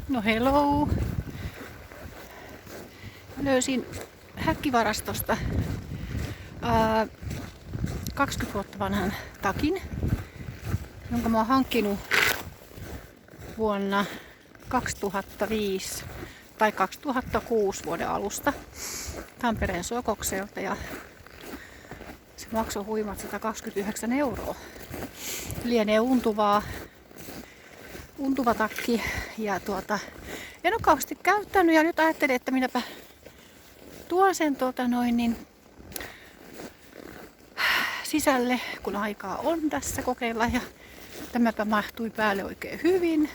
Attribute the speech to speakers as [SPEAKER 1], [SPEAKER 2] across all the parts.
[SPEAKER 1] No hello! Löysin häkkivarastosta 20 vuotta vanhan takin, jonka mä oon hankkinut vuonna 2005 tai 2006 vuoden alusta Tampereen Sokokselta ja se maksoi huimat 129 €. Lienee untuva takki ja en ole kauheasti käyttänyt ja nyt ajattelin, että minäpä tuon sen sisälle, kun aikaa on tässä kokeilla ja tämäpä mahtui päälle oikein hyvin.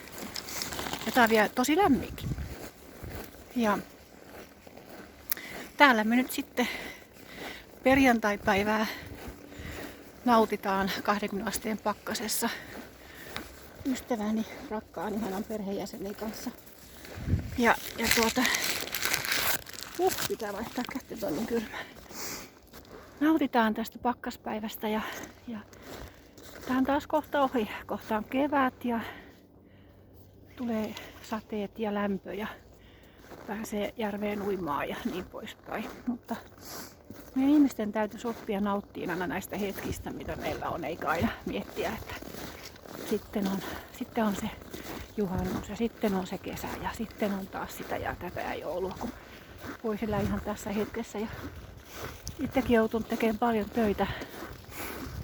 [SPEAKER 1] Ja tää on vielä tosi lämminkin. Ja täällä me nyt sitten perjantaipäivää nautitaan 20 asteen pakkasessa ystäväni, rakkaan, ihanan perheenjäseni kanssa. Pitää vaihtaa kättä, toi on kylmä. Nautitaan tästä pakkaspäivästä ja tää on taas kohta ohi. Kohta on kevät ja tulee sateet ja lämpö ja pääsee järveen uimaan ja niin poispäin. Mutta meidän ihmisten täytyisi oppia nauttiin aina näistä hetkistä, mitä meillä on, eikä aina miettiä, että sitten on se juhannus ja sitten on se kesä ja sitten on taas sitä ja tätä ja joulua, kun voi sillä ihan tässä hetkessä. Ja itsekin joutun tekemään paljon töitä,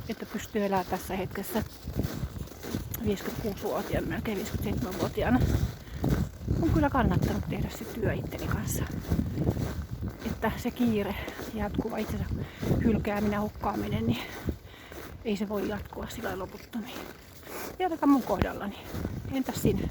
[SPEAKER 1] että pystyy elämään tässä hetkessä 56-vuotiaana, melkein 57-vuotiaana. On kyllä kannattanut tehdä se työ itteni kanssa. Että se kiire, jatkuva itsensä hylkääminen, hukkaaminen, niin ei se voi jatkua sillä loputtomiin. Ja ainakaan mun kohdallani. Entäs sinä?